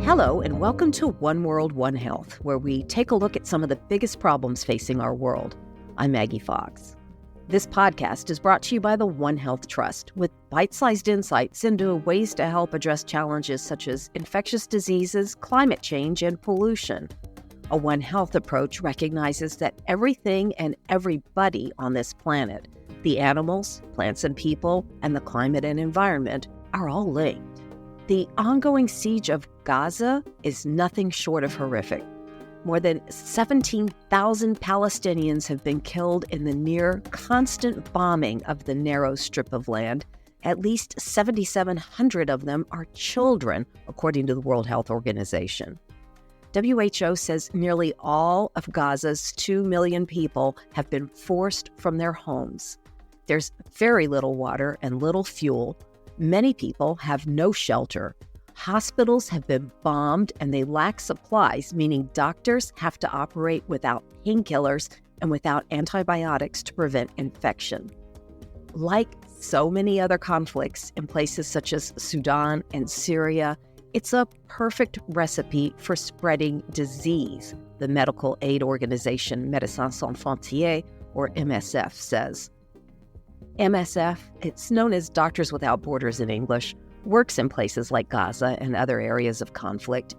Hello, and welcome to One World, One Health, where we take a look at some of the biggest problems facing our world. I'm Maggie Fox. This podcast is brought to you by the One Health Trust, with bite-sized insights into ways to help address challenges such as infectious diseases, climate change, and pollution. A One Health approach recognizes that everything and everybody on this planet, the animals, plants and people, and the climate and environment, are all linked. The ongoing siege of Gaza is nothing short of horrific. More than 17,000 Palestinians have been killed in the near constant bombing of the narrow strip of land. At least 7,700 of them are children, according to the World Health Organization. WHO says nearly all of Gaza's 2 million people have been forced from their homes. There's very little water and little fuel. Many people have no shelter. Hospitals have been bombed and they lack supplies, meaning doctors have to operate without painkillers and without antibiotics to prevent infection. Like so many other conflicts in places such as Sudan and Syria, it's a perfect recipe for spreading disease, the medical aid organization Médicos Sin Fronteras, or MSF, says. MSF, it's known as Doctors Without Borders in English, works in places like Gaza and other areas of conflict.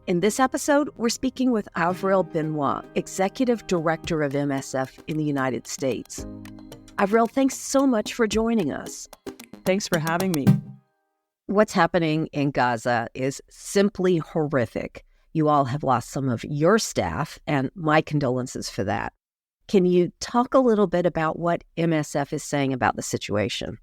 In this episode, we're speaking with Avril Benoît, Executive Director of MSF in the United States. Avril, thanks so much for joining us. Thanks for having me. What's happening in Gaza is simply horrific. You all have lost some of your staff, and my condolences for that. Can you talk a little bit about what MSF is saying about the situation?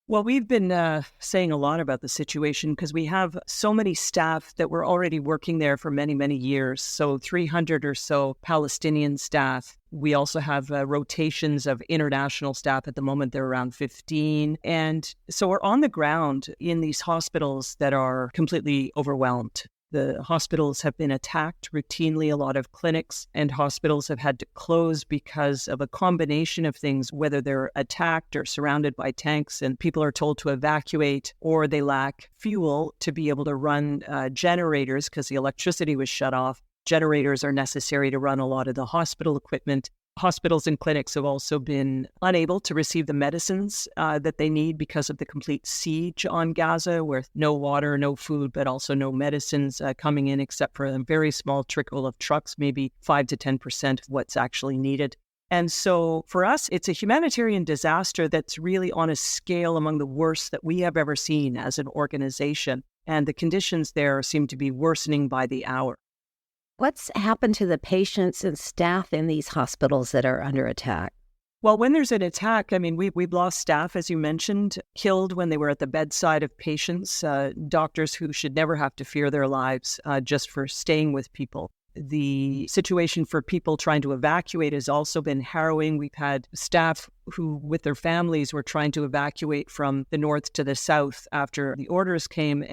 Well, we've been saying a lot about the situation because we have so many staff that were already working there for many, many years. So 300 or so Palestinian staff. We also have rotations of international staff. At the moment, they're around 15. And so we're on the ground in these hospitals that are completely overwhelmed. The hospitals have been attacked routinely. A lot of clinics and hospitals have had to close because of a combination of things, whether they're attacked or surrounded by tanks and people are told to evacuate, or they lack fuel to be able to run generators because the electricity was shut off. Generators are necessary to run a lot of the hospital equipment. Hospitals and clinics have also been unable to receive the medicines that they need because of the complete siege on Gaza, with no water, no food, but also no medicines coming in except for a very small trickle of trucks, maybe 5 to 10% of what's actually needed. And so for us, it's a humanitarian disaster that's really on a scale among the worst that we have ever seen as an organization. And the conditions there seem to be worsening by the hour. What's happened to the patients and staff in these hospitals that are under attack? Well, when there's an attack, I mean, we've lost staff, as you mentioned, killed when they were at the bedside of patients, doctors who should never have to fear their lives just for staying with people. The situation for people trying to evacuate has also been harrowing. We've had staff who, with their families, were trying to evacuate from the north to the south after the orders came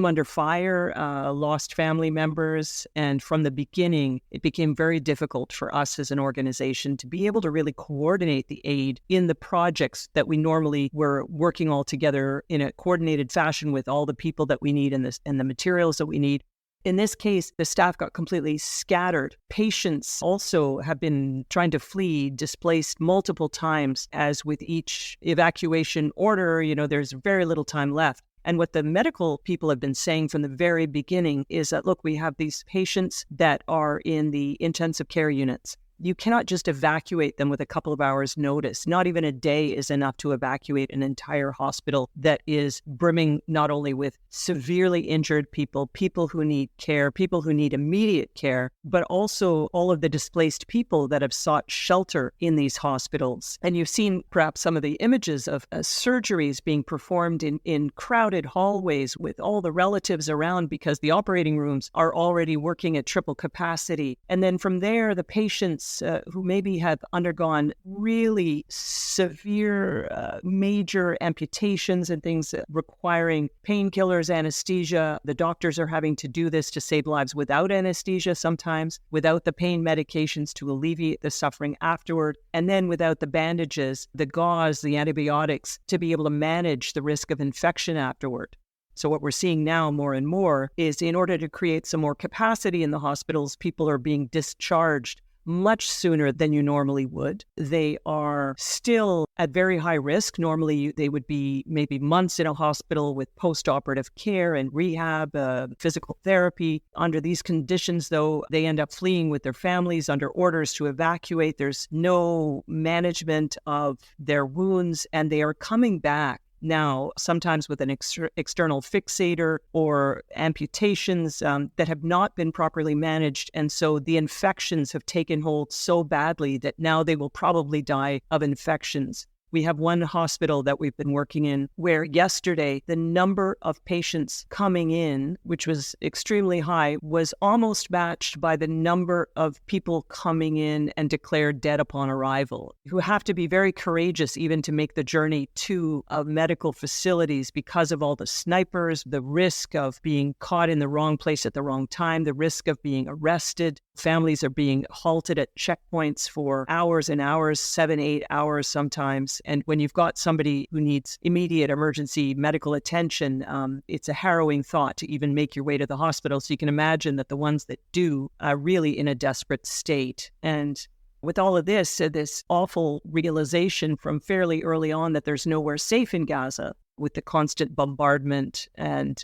under fire, lost family members. And from the beginning, it became very difficult for us as an organization to be able to really coordinate the aid in the projects that we normally were working all together in a coordinated fashion with all the people that we need and the materials that we need. In this case, the staff got completely scattered. Patients also have been trying to flee, displaced multiple times, as with each evacuation order, there's very little time left. And what the medical people have been saying from the very beginning is that, look, we have these patients that are in the intensive care units. You cannot just evacuate them with a couple of hours' notice. Not even a day is enough to evacuate an entire hospital that is brimming not only with severely injured people, people who need care, people who need immediate care, but also all of the displaced people that have sought shelter in these hospitals. And you've seen perhaps some of the images of surgeries being performed in crowded hallways with all the relatives around because the operating rooms are already working at triple capacity. And then from there, the patients who maybe have undergone really severe, major amputations and things requiring painkillers, anesthesia. The doctors are having to do this to save lives without anesthesia sometimes, without the pain medications to alleviate the suffering afterward, and then without the bandages, the gauze, the antibiotics to be able to manage the risk of infection afterward. So what we're seeing now more and more is in order to create some more capacity in the hospitals, people are being discharged much sooner than you normally would. They are still at very high risk. Normally, they would be maybe months in a hospital with post-operative care and rehab, physical therapy. Under these conditions, though, they end up fleeing with their families under orders to evacuate. There's no management of their wounds, and they are coming back now, sometimes with an external fixator or amputations that have not been properly managed. And so the infections have taken hold so badly that now they will probably die of infections. We have one hospital that we've been working in where yesterday the number of patients coming in, which was extremely high, was almost matched by the number of people coming in and declared dead upon arrival, who have to be very courageous even to make the journey to medical facilities because of all the snipers, the risk of being caught in the wrong place at the wrong time, the risk of being arrested. Families are being halted at checkpoints for hours and hours, 7-8 hours sometimes. And when you've got somebody who needs immediate emergency medical attention, it's a harrowing thought to even make your way to the hospital. So you can imagine that the ones that do are really in a desperate state. And with all of this awful realization from fairly early on that there's nowhere safe in Gaza, with the constant bombardment and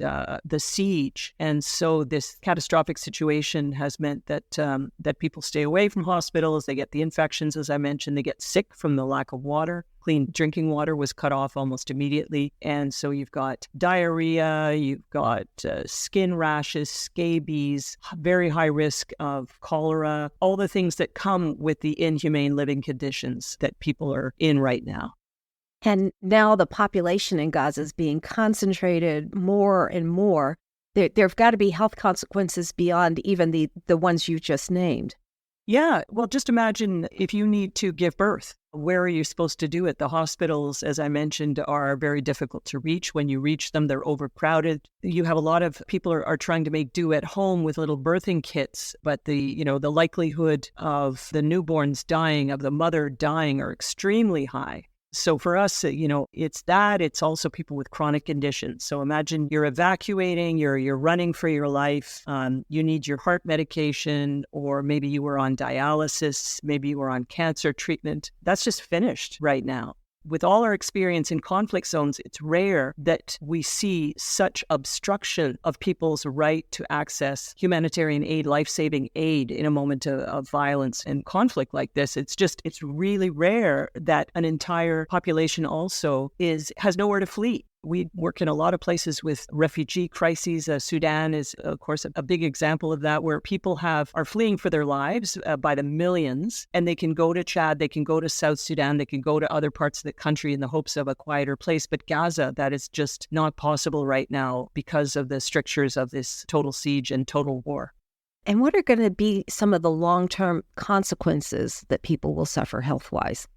the siege. And so this catastrophic situation has meant that that people stay away from hospitals. They get the infections, as I mentioned. They get sick from the lack of water. Clean drinking water was cut off almost immediately. And so you've got diarrhea, you've got skin rashes, scabies, very high risk of cholera, all the things that come with the inhumane living conditions that people are in right now. And now the population in Gaza is being concentrated more and more. There've got to be health consequences beyond even the ones you just named. Yeah, well, just imagine if you need to give birth. Where are you supposed to do it? The hospitals, as I mentioned, are very difficult to reach. When you reach them, they're overcrowded. You have a lot of people are trying to make do at home with little birthing kits, but the likelihood of the newborns dying, of the mother dying, are extremely high. So for us, it's that. It's also people with chronic conditions. So imagine you're evacuating, you're running for your life. You need your heart medication, or maybe you were on dialysis, maybe you were on cancer treatment. That's just finished right now. With all our experience in conflict zones, it's rare that we see such obstruction of people's right to access humanitarian aid, life-saving aid in a moment of violence and conflict like this. It's really rare that an entire population also has nowhere to flee. We work in a lot of places with refugee crises. Sudan is, of course, a big example of that, where people are fleeing for their lives by the millions, and they can go to Chad, they can go to South Sudan, they can go to other parts of the country in the hopes of a quieter place. But Gaza, that is just not possible right now because of the strictures of this total siege and total war. And what are going to be some of the long-term consequences that people will suffer health-wise?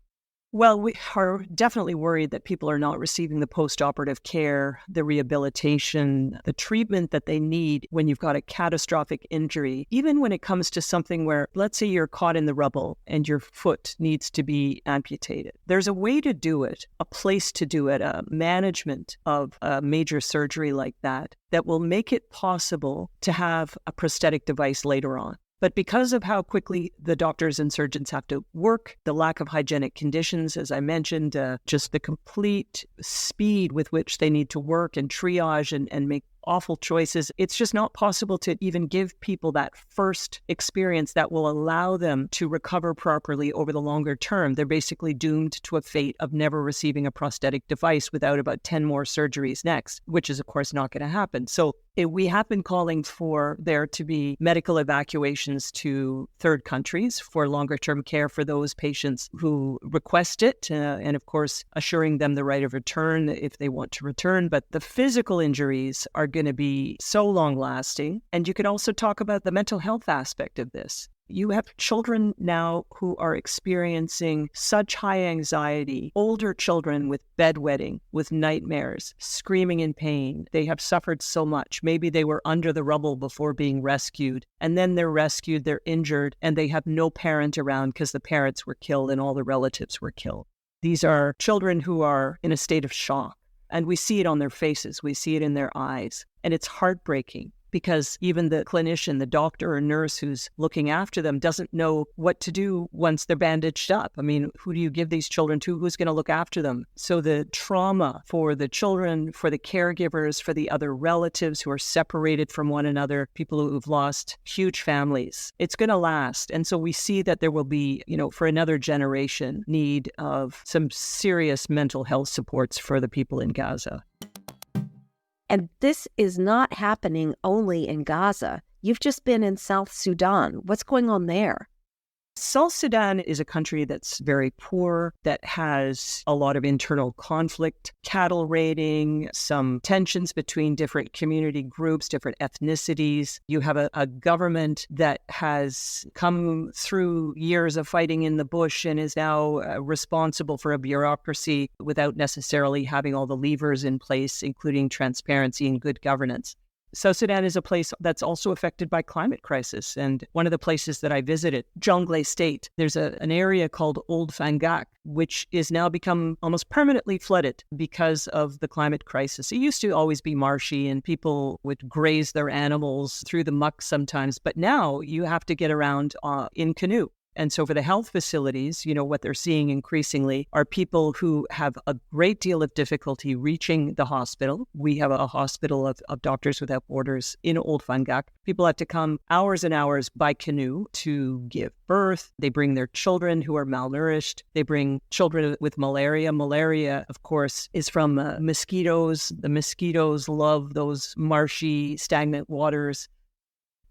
Well, we are definitely worried that people are not receiving the post-operative care, the rehabilitation, the treatment that they need when you've got a catastrophic injury. Even when it comes to something where, let's say you're caught in the rubble and your foot needs to be amputated. There's a way to do it, a place to do it, a management of a major surgery like that will make it possible to have a prosthetic device later on. But because of how quickly the doctors and surgeons have to work, the lack of hygienic conditions, as I mentioned, just the complete speed with which they need to work and triage and make awful choices, it's just not possible to even give people that first experience that will allow them to recover properly over the longer term. They're basically doomed to a fate of never receiving a prosthetic device without about 10 more surgeries next, which is, of course, not going to happen. So we have been calling for there to be medical evacuations to third countries for longer-term care for those patients who request it, and of course, assuring them the right of return if they want to return. But the physical injuries are going to be so long-lasting. And you could also talk about the mental health aspect of this. You have children now who are experiencing such high anxiety, older children with bedwetting, with nightmares, screaming in pain. They have suffered so much. Maybe they were under the rubble before being rescued, and then they're rescued, they're injured, and they have no parent around because the parents were killed and all the relatives were killed. These are children who are in a state of shock. And we see it on their faces. We see it in their eyes. And it's heartbreaking because even the clinician, the doctor or nurse who's looking after them doesn't know what to do once they're bandaged up. I mean, who do you give these children to? Who's going to look after them? So the trauma for the children, for the caregivers, for the other relatives who are separated from one another, people who've lost huge families, it's going to last. And so we see that there will be, for another generation, need of some serious mental health supports for the people in Gaza. And this is not happening only in Gaza. You've just been in South Sudan. What's going on there? South Sudan is a country that's very poor, that has a lot of internal conflict, cattle raiding, some tensions between different community groups, different ethnicities. You have a government that has come through years of fighting in the bush and is now responsible for a bureaucracy without necessarily having all the levers in place, including transparency and good governance. South Sudan is a place that's also affected by climate crisis. And one of the places that I visited, Jonglei State, there's an area called Old Fangak, which is now become almost permanently flooded because of the climate crisis. It used to always be marshy and people would graze their animals through the muck sometimes. But now you have to get around in canoe. And so for the health facilities, what they're seeing increasingly are people who have a great deal of difficulty reaching the hospital. We have a hospital of Doctors Without Borders in Old Fangak. People have to come hours and hours by canoe to give birth. They bring their children who are malnourished. They bring children with malaria. Malaria, of course, is from mosquitoes. The mosquitoes love those marshy, stagnant waters.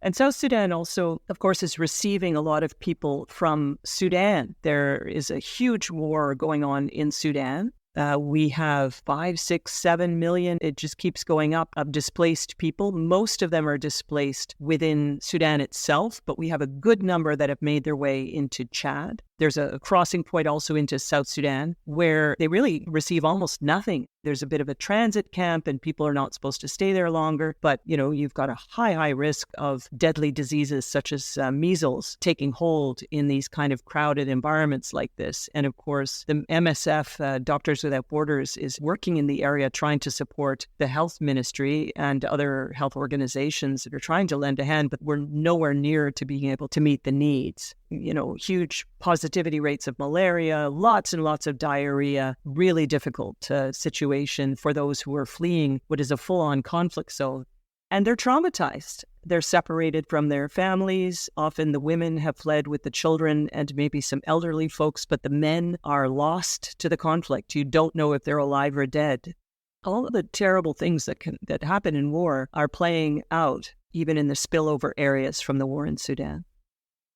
And South Sudan also, of course, is receiving a lot of people from Sudan. There is a huge war going on in Sudan. We have 5, 6, 7 million. It just keeps going up of displaced people. Most of them are displaced within Sudan itself, but we have a good number that have made their way into Chad. There's a crossing point also into South Sudan where they really receive almost nothing. There's a bit of a transit camp and people are not supposed to stay there longer. But, you've got a high risk of deadly diseases such as measles taking hold in these kind of crowded environments like this. And of course, the MSF, Doctors Without Borders, is working in the area trying to support the health ministry and other health organizations that are trying to lend a hand, but we're nowhere near to being able to meet the needs. Huge positivity rates of malaria, lots and lots of diarrhea, really difficult situation for those who are fleeing what is a full-on conflict zone. And they're traumatized. They're separated from their families. Often the women have fled with the children and maybe some elderly folks, but the men are lost to the conflict. You don't know if they're alive or dead. All of the terrible things that happen in war are playing out, even in the spillover areas from the war in Sudan.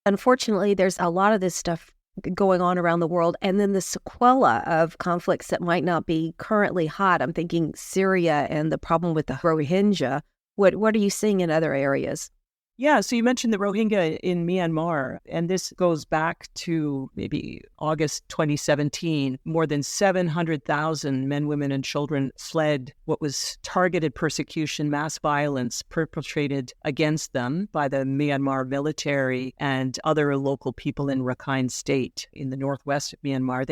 Unfortunately, there's a lot of this stuff going on around the world, and then the sequela of conflicts that might not be currently hot. I'm thinking Syria and the problem with the Rohingya. What are you seeing in other areas? Yeah, so you mentioned the Rohingya in Myanmar, and this goes back to maybe August 2017. More than 700,000 men, women, and children fled what was targeted persecution, mass violence perpetrated against them by the Myanmar military and other local people in Rakhine State in the northwest of Myanmar.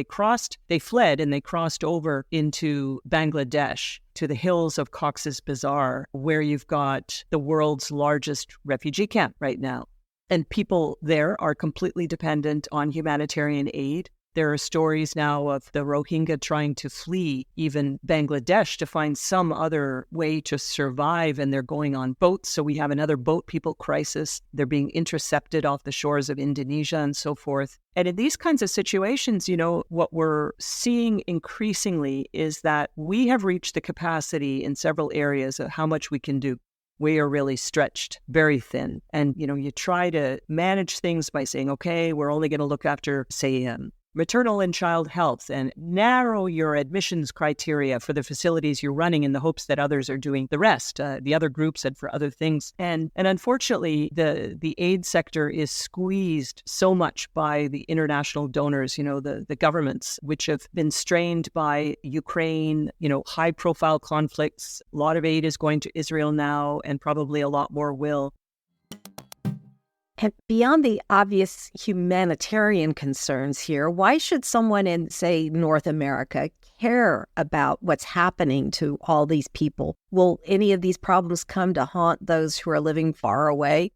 They fled and they crossed over into Bangladesh, to the hills of Cox's Bazar, where you've got the world's largest refugee camp right now. And people there are completely dependent on humanitarian aid. There are stories now of the Rohingya trying to flee even Bangladesh to find some other way to survive, and they're going on boats. So we have another boat people crisis. They're being intercepted off the shores of Indonesia and so forth. And in these kinds of situations, what we're seeing increasingly is that we have reached the capacity in several areas of how much we can do. We are really stretched, very thin. And, you try to manage things by saying, okay, we're only going to look after, say, maternal and child health, and narrow your admissions criteria for the facilities you're running in the hopes that others are doing the rest, the other groups and for other things. And unfortunately, the aid sector is squeezed so much by the international donors, the governments, which have been strained by Ukraine, high profile conflicts. A lot of aid is going to Israel now, and probably a lot more will. And beyond the obvious humanitarian concerns here, why should someone in, say, North America care about what's happening to all these people? Will any of these problems come to haunt those who are living far away?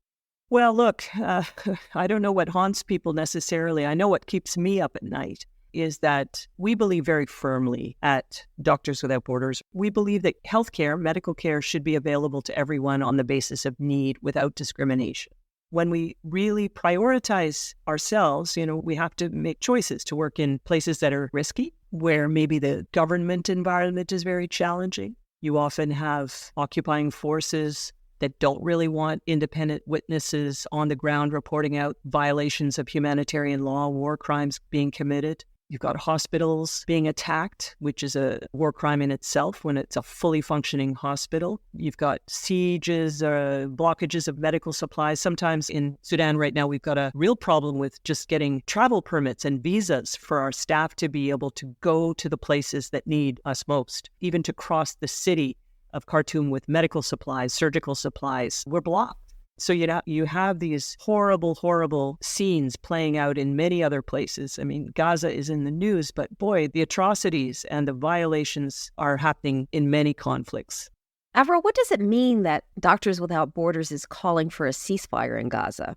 Well, look, I don't know what haunts people necessarily. I know what keeps me up at night is that we believe very firmly at Doctors Without Borders. We believe that healthcare, medical care, should be available to everyone on the basis of need without discrimination. When we really prioritize ourselves, we have to make choices to work in places that are risky, where maybe the government environment is very challenging. You often have occupying forces that don't really want independent witnesses on the ground reporting out violations of humanitarian law, war crimes being committed. You've got hospitals being attacked, which is a war crime in itself when it's a fully functioning hospital. You've got sieges, blockages of medical supplies. Sometimes in Sudan right now, we've got a real problem with just getting travel permits and visas for our staff to be able to go to the places that need us most, even to cross the city of Khartoum with medical supplies, surgical supplies. We're blocked. So you have these horrible, horrible scenes playing out in many other places. I mean, Gaza is in the news, but boy, the atrocities and the violations are happening in many conflicts. Avril, what does it mean that Doctors Without Borders is calling for a ceasefire in Gaza?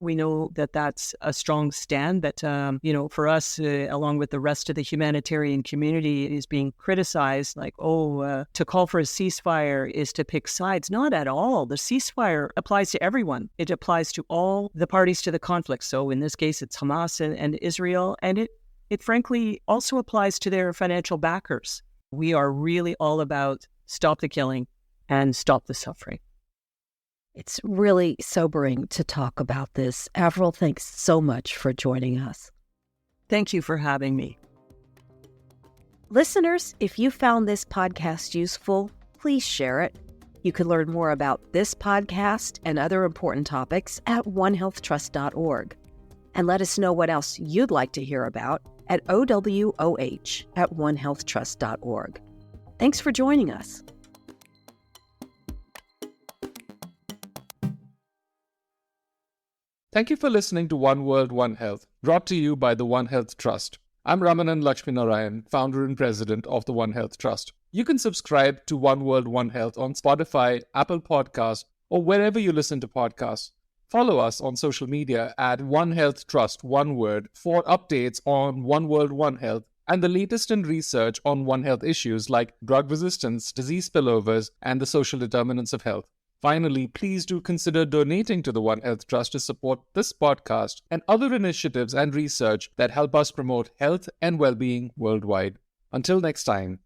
We know that that's a strong stand that, for us, along with the rest of the humanitarian community, is being criticized like, to call for a ceasefire is to pick sides. Not at all. The ceasefire applies to everyone. It applies to all the parties to the conflict. So in this case, it's Hamas and Israel. And it frankly also applies to their financial backers. We are really all about stop the killing and stop the suffering. It's really sobering to talk about this. Avril, thanks so much for joining us. Thank you for having me. Listeners, if you found this podcast useful, please share it. You can learn more about this podcast and other important topics at onehealthtrust.org. And let us know what else you'd like to hear about at OWOH@onehealthtrust.org. Thanks for joining us. Thank you for listening to One World, One Health, brought to you by the One Health Trust. I'm Ramanan Lakshminarayan, founder and president of the One Health Trust. You can subscribe to One World, One Health on Spotify, Apple Podcasts, or wherever you listen to podcasts. Follow us on social media at One Health Trust, one word, for updates on One World, One Health and the latest in research on One Health issues like drug resistance, disease spillovers, and the social determinants of health. Finally, please do consider donating to the One Health Trust to support this podcast and other initiatives and research that help us promote health and well-being worldwide. Until next time.